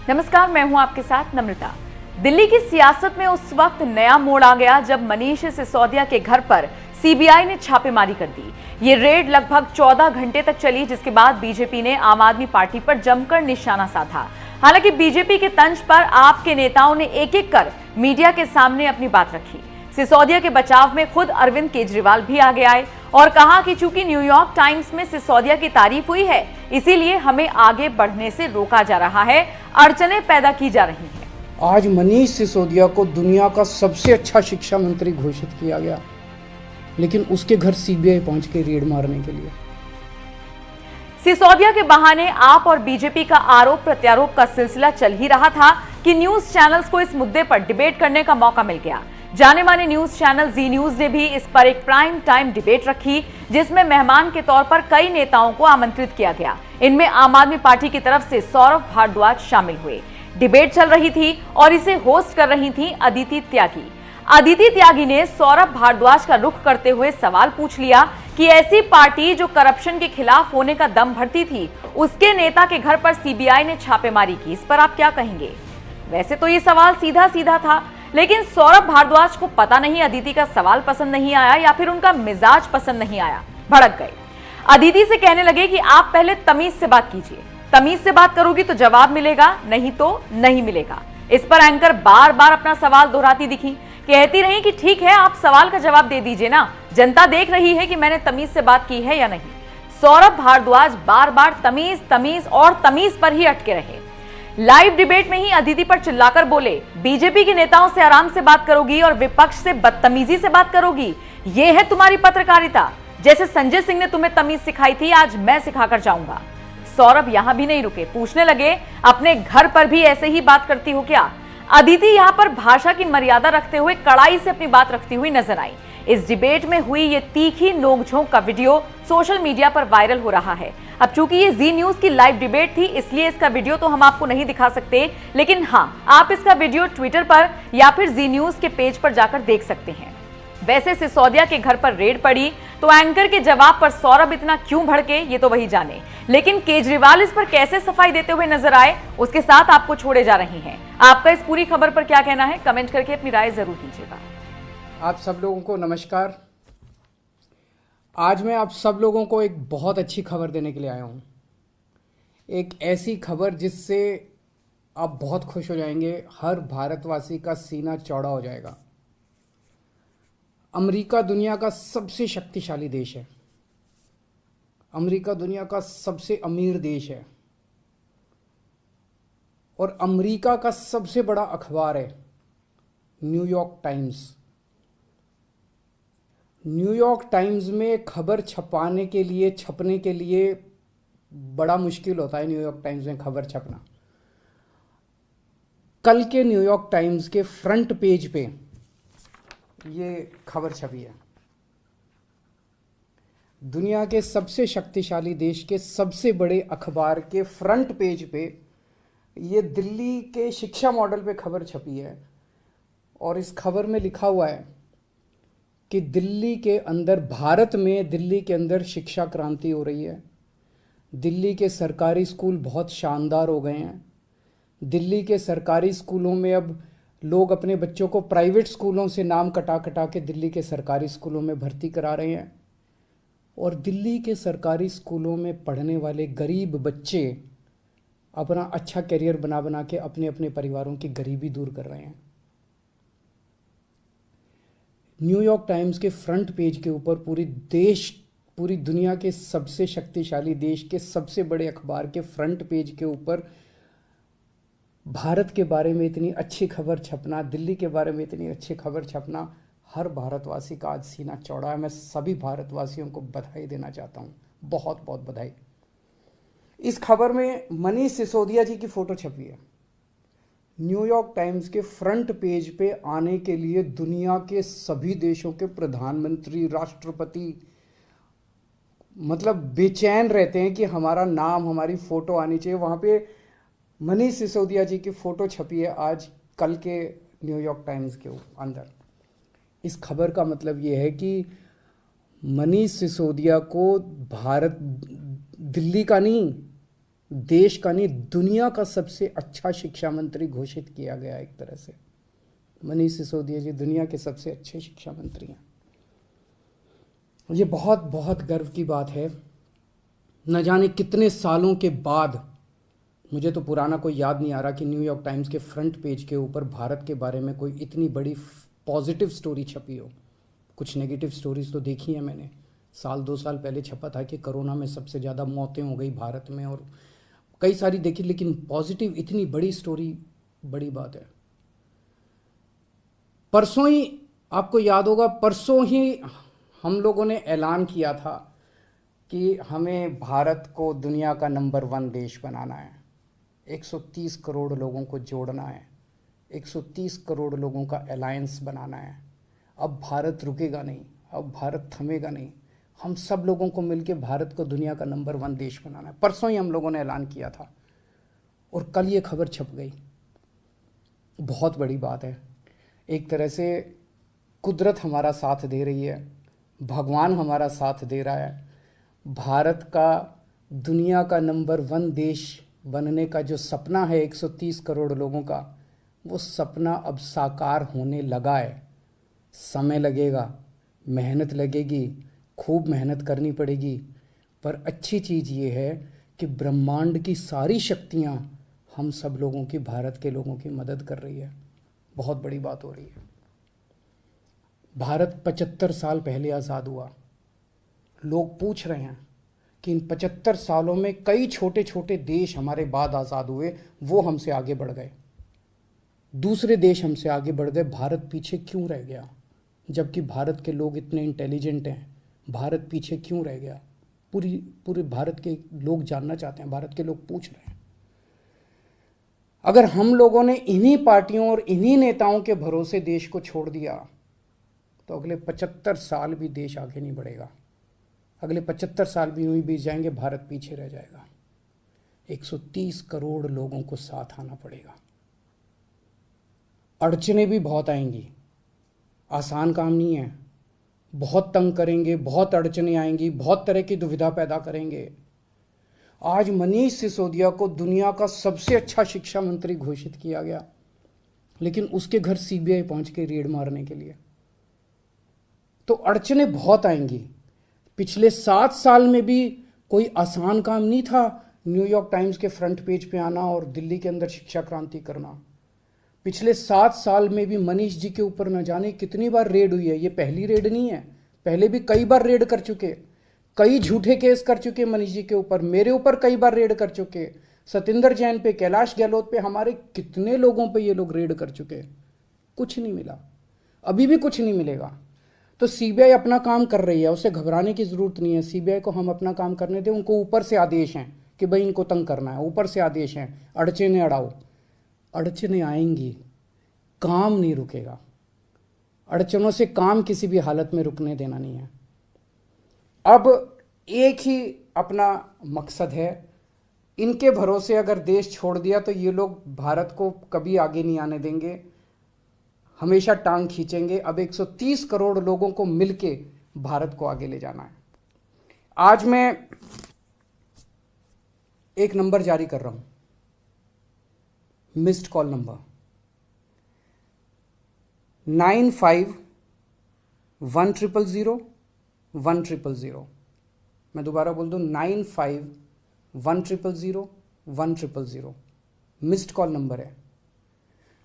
नमस्कार, मैं हूं आपके साथ नम्रता। दिल्ली की सियासत में उस वक्त नया मोड़ आ गया जब मनीष सिसोदिया के घर पर सीबीआई ने छापेमारी कर दी। ये रेड लगभग 14 घंटे तक चली, जिसके बाद बीजेपी ने आम आदमी पार्टी पर जमकर निशाना साधा। हालांकि बीजेपी के तंज पर आप के नेताओं ने एक एक कर मीडिया के सामने अपनी बात रखी। सिसोदिया के बचाव में खुद अरविंद केजरीवाल भी आगे आए और कहा कि चूंकि न्यूयॉर्क टाइम्स में सिसोदिया की तारीफ हुई है, इसीलिए हमें आगे बढ़ने से रोका जा रहा है, अड़चनें पैदा की जा रही हैं। आज मनीष सिसोदिया को दुनिया का सबसे अच्छा शिक्षा मंत्री घोषित किया गया, लेकिन उसके घर सीबीआई पहुंच के रेड मारने के लिए। सिसोदिया के बहाने आप और बीजेपी का आरोप प्रत्यारोप का सिलसिला चल ही रहा था कि न्यूज चैनल्स को इस मुद्दे पर डिबेट करने का मौका मिल गया। जाने माने न्यूज चैनल जी न्यूज ने भी इस पर एक प्राइम टाइम डिबेट रखी, जिसमें मेहमान के तौर पर कई नेताओं को आमंत्रित किया गया। इनमें आम आदमी पार्टी की तरफ से सौरभ भारद्वाज शामिल हुए। डिबेट चल रही थी और इसे होस्ट कर रही थी अदिति त्यागी। अदिति त्यागी ने सौरभ भारद्वाज का रुख करते हुए सवाल पूछ लिया कि ऐसी पार्टी जो करप्शन के खिलाफ होने का दम भरती थी, उसके नेता के घर पर सीबीआई ने छापेमारी की, इस पर आप क्या कहेंगे? वैसे तो ये सवाल सीधा सीधा था, लेकिन सौरभ भारद्वाज को पता नहीं अदिति का सवाल पसंद नहीं आया या फिर उनका मिजाज पसंद नहीं आया। भड़क गए। अदिति से कहने लगे कि आप पहले तमीज से बात कीजिए, तमीज से बात करोगी तो जवाब मिलेगा, नहीं तो नहीं मिलेगा। इस पर एंकर बार बार अपना सवाल दोहराती दिखी, कहती रही कि ठीक है, आप सवाल का जवाब दे दीजिए ना, जनता देख रही है कि मैंने तमीज से बात की है या नहीं। सौरभ भारद्वाज बार बार तमीज तमीज और तमीज पर ही अटके रहे। लाइव डिबेट में ही अदिति पर चिल्लाकर बोले, बीजेपी के नेताओं से आराम से बात करोगी और विपक्ष से बदतमीजी से बात करोगी, ये है तुम्हारी पत्रकारिता? जैसे संजय सिंह ने तुम्हें तमीज सिखाई थी, आज मैं सिखाकर जाऊंगा। सौरभ यहां भी नहीं रुके, पूछने लगे, अपने घर पर भी ऐसे ही बात करती हो क्या? अदिति यहां पर भाषा की मर्यादा रखते हुए कड़ाई से अपनी बात रखती हुई नजर आई। इस डिबेट में हुई ये तीखी नोकझोंक का वीडियो सोशल मीडिया पर वायरल हो रहा है। अब चूंकि ये जी न्यूज की लाइव डिबेट थी, इसलिए इसका वीडियो तो हम आपको नहीं दिखा सकते, लेकिन हाँ, आप इसका वीडियो ट्विटर पर या फिर जी न्यूज के पेज पर जाकर देख सकते हैं। वैसे सिसोदिया के घर पर रेड पड़ी तो एंकर के जवाब पर सौरभ इतना क्यों भड़के, ये तो वही जाने। लेकिन केजरीवाल इस पर कैसे सफाई देते हुए नजर आए, उसके साथ आपको छोड़े जा रहे हैं। आपका इस पूरी खबर पर क्या कहना है, कमेंट करके अपनी राय जरूर दीजिएगा। आप सब लोगों को नमस्कार। आज मैं आप सब लोगों को एक बहुत अच्छी खबर देने के लिए आया हूँ। एक ऐसी खबर जिससे आप बहुत खुश हो जाएंगे, हर भारतवासी का सीना चौड़ा हो जाएगा। अमेरिका दुनिया का सबसे शक्तिशाली देश है। अमेरिका दुनिया का सबसे अमीर देश है और अमेरिका का सबसे बड़ा अखबार है न्यूयॉर्क टाइम्स। न्यूयॉर्क टाइम्स में खबर छपने के लिए बड़ा मुश्किल होता है। न्यूयॉर्क टाइम्स में खबर छपना, कल के न्यूयॉर्क टाइम्स के फ्रंट पेज पे ये खबर छपी है। दुनिया के सबसे शक्तिशाली देश के सबसे बड़े अखबार के फ्रंट पेज पे ये दिल्ली के शिक्षा मॉडल पे खबर छपी है और इस खबर में लिखा हुआ है कि दिल्ली के अंदर, भारत में दिल्ली के अंदर शिक्षा क्रांति हो रही है। दिल्ली के सरकारी स्कूल बहुत शानदार हो गए हैं। दिल्ली के सरकारी स्कूलों में अब लोग अपने बच्चों को प्राइवेट स्कूलों से नाम कटा कटा के दिल्ली के सरकारी स्कूलों में भर्ती करा रहे हैं और दिल्ली के सरकारी स्कूलों में पढ़ने वाले गरीब बच्चे अपना अच्छा करियर बना बना के अपने अपने परिवारों की गरीबी दूर कर रहे हैं। न्यूयॉर्क टाइम्स के फ्रंट पेज के ऊपर पूरी दुनिया के सबसे शक्तिशाली देश के सबसे बड़े अखबार के फ्रंट पेज के ऊपर भारत के बारे में इतनी अच्छी खबर छपना, दिल्ली के बारे में इतनी अच्छी खबर छपना, हर भारतवासी का आज सीना चौड़ा है। मैं सभी भारतवासियों को बधाई देना चाहता हूँ, बहुत बहुत बधाई। इस खबर में मनीष सिसोदिया जी की फोटो छपी है। न्यूयॉर्क टाइम्स के फ्रंट पेज पे आने के लिए दुनिया के सभी देशों के प्रधानमंत्री, राष्ट्रपति मतलब बेचैन रहते हैं कि हमारा नाम, हमारी फोटो आनी चाहिए। वहाँ पे मनीष सिसोदिया जी की फोटो छपी है आज कल के न्यूयॉर्क टाइम्स के अंदर। इस खबर का मतलब ये है कि मनीष सिसोदिया को भारत, दिल्ली का नहीं, देश का नहीं दुनिया का सबसे अच्छा शिक्षा मंत्री घोषित किया गया। एक तरह से मनीष सिसोदिया जी दुनिया के सबसे अच्छे शिक्षा मंत्री हैं। ये बहुत बहुत गर्व की बात है। न जाने कितने सालों के बाद, मुझे तो पुराना कोई याद नहीं आ रहा कि न्यूयॉर्क टाइम्स के फ्रंट पेज के ऊपर भारत के बारे में कोई इतनी बड़ी पॉजिटिव स्टोरी छपी हो। कुछ नेगेटिव स्टोरीज तो देखी है मैंने। 1-2 साल पहले छपा था कि कोरोना में सबसे ज़्यादा मौतें हो गई भारत में, और कई सारी देखी, लेकिन पॉजिटिव इतनी बड़ी स्टोरी बड़ी बात है। परसों ही, आपको याद होगा, परसों ही हम लोगों ने ऐलान किया था कि हमें भारत को दुनिया का नंबर 1 देश बनाना है। 130 करोड़ लोगों को जोड़ना है, 130 करोड़ लोगों का अलायंस बनाना है। अब भारत रुकेगा नहीं, अब भारत थमेगा नहीं। हम सब लोगों को मिलकर भारत को दुनिया का नंबर 1 देश बनाना है। परसों ही हम लोगों ने ऐलान किया था और कल ये खबर छप गई। बहुत बड़ी बात है। एक तरह से कुदरत हमारा साथ दे रही है, भगवान हमारा साथ दे रहा है। भारत का दुनिया का नंबर 1 देश बनने का जो सपना है 130 करोड़ लोगों का, वो सपना अब साकार होने लगा है। समय लगेगा, मेहनत लगेगी, खूब मेहनत करनी पड़ेगी, पर अच्छी चीज़ ये है कि ब्रह्मांड की सारी शक्तियाँ हम सब लोगों की, भारत के लोगों की मदद कर रही है। बहुत बड़ी बात हो रही है। भारत 75 साल पहले आज़ाद हुआ। लोग पूछ रहे हैं कि इन 75 सालों में कई छोटे छोटे देश हमारे बाद आज़ाद हुए, वो हमसे आगे बढ़ गए, दूसरे देश हमसे आगे बढ़ गए, भारत पीछे क्यों रह गया? जबकि भारत के लोग इतने इंटेलिजेंट हैं, भारत पीछे क्यों रह गया? पूरे भारत के लोग जानना चाहते हैं, भारत के लोग पूछ रहे हैं। अगर हम लोगों ने इन्हीं पार्टियों और इन्हीं नेताओं के भरोसे देश को छोड़ दिया तो अगले 75 साल भी देश आगे नहीं बढ़ेगा। अगले 75 साल भी यूं ही बीत जाएंगे, भारत पीछे रह जाएगा। 130 करोड़ लोगों को साथ आना पड़ेगा। अड़चने भी बहुत आएंगी, आसान काम नहीं है। बहुत तंग करेंगे, बहुत अड़चने आएंगी, बहुत तरह की दुविधा पैदा करेंगे। आज मनीष सिसोदिया को दुनिया का सबसे अच्छा शिक्षा मंत्री घोषित किया गया, लेकिन उसके घर सीबीआई पहुंच के रेड मारने के लिए। तो अड़चने बहुत आएंगी। पिछले 7 साल में भी कोई आसान काम नहीं था न्यूयॉर्क टाइम्स के फ्रंट पेज पे आना और दिल्ली के अंदर शिक्षा क्रांति करना। पिछले 7 साल में भी मनीष जी के ऊपर न जाने कितनी बार रेड हुई है। ये पहली रेड नहीं है, पहले भी कई बार रेड कर चुके, कई झूठे केस कर चुके मनीष जी के ऊपर, मेरे ऊपर कई बार रेड कर चुके, सतिंदर जैन पे, कैलाश गहलोत पे, हमारे कितने लोगों पे ये लोग रेड कर चुके। कुछ नहीं मिला, अभी भी कुछ नहीं मिलेगा। तो सीबीआई अपना काम कर रही है, उसे घबराने की जरूरत नहीं है। सीबीआई को हम अपना काम करने दें। उनको ऊपर से आदेश हैं कि भाई इनको तंग करना है, ऊपर से आदेश हैं, अड़चने अड़ाओ। अड़चने आएंगी, काम नहीं रुकेगा। अड़चनों से काम किसी भी हालत में रुकने देना नहीं है। अब एक ही अपना मकसद है, इनके भरोसे अगर देश छोड़ दिया तो ये लोग भारत को कभी आगे नहीं आने देंगे, हमेशा टांग खींचेंगे। अब 130 करोड़ लोगों को मिलके भारत को आगे ले जाना है। आज मैं एक नंबर जारी कर रहा हूं, मिस्ड कॉल नंबर 9510010010। मैं दोबारा बोल दूं, 9510010010 मिस्ड कॉल नंबर है।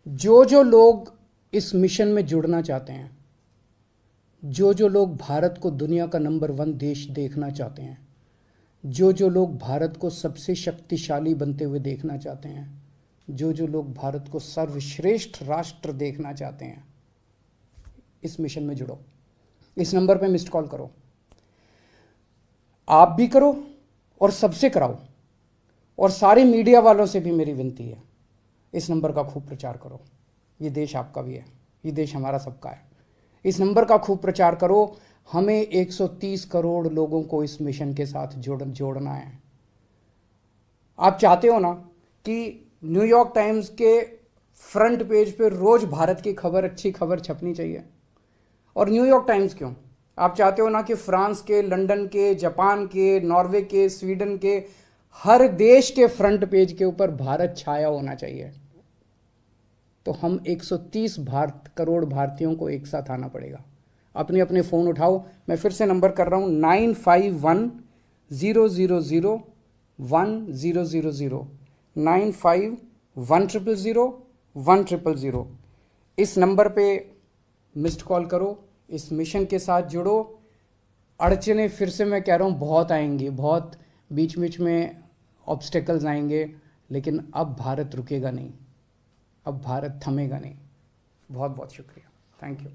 जो लोग इस मिशन में जुड़ना चाहते हैं, जो लोग भारत को दुनिया का नंबर 1 देश देखना चाहते हैं, जो लोग भारत को सबसे शक्तिशाली बनते हुए देखना चाहते हैं, जो लोग भारत को सर्वश्रेष्ठ राष्ट्र देखना चाहते हैं, इस मिशन में जुड़ो। इस नंबर पे मिस्ड कॉल करो, आप भी करो और सबसे कराओ। और सारे मीडिया वालों से भी मेरी विनती है, इस नंबर का खूब प्रचार करो। ये देश आपका भी है, ये देश हमारा सबका है। इस नंबर का खूब प्रचार करो। हमें 130 करोड़ लोगों को इस मिशन के साथ जोड़ना है। आप चाहते हो ना कि न्यूयॉर्क टाइम्स के फ्रंट पेज पे रोज भारत की खबर, अच्छी खबर छपनी चाहिए। और न्यूयॉर्क टाइम्स क्यों, आप चाहते हो ना कि फ्रांस के, लंदन के, जापान के, नॉर्वे के, स्वीडन के हर देश के फ्रंट पेज के ऊपर भारत छाया होना चाहिए। तो हम 130 करोड़ भारतीयों को एक साथ आना पड़ेगा। अपने अपने फ़ोन उठाओ, मैं फिर से नंबर कर रहा हूँ 9510001000 9510001000। इस नंबर पे मिस्ड कॉल करो, इस मिशन के साथ जुड़ो। अड़चने फिर से मैं कह रहा हूँ बहुत आएंगी, बहुत बीच बीच में ऑब्स्टेकल्स आएंगे, लेकिन अब भारत रुकेगा नहीं, अब भारत थमेगा नहीं। बहुत बहुत शुक्रिया, थैंक यू।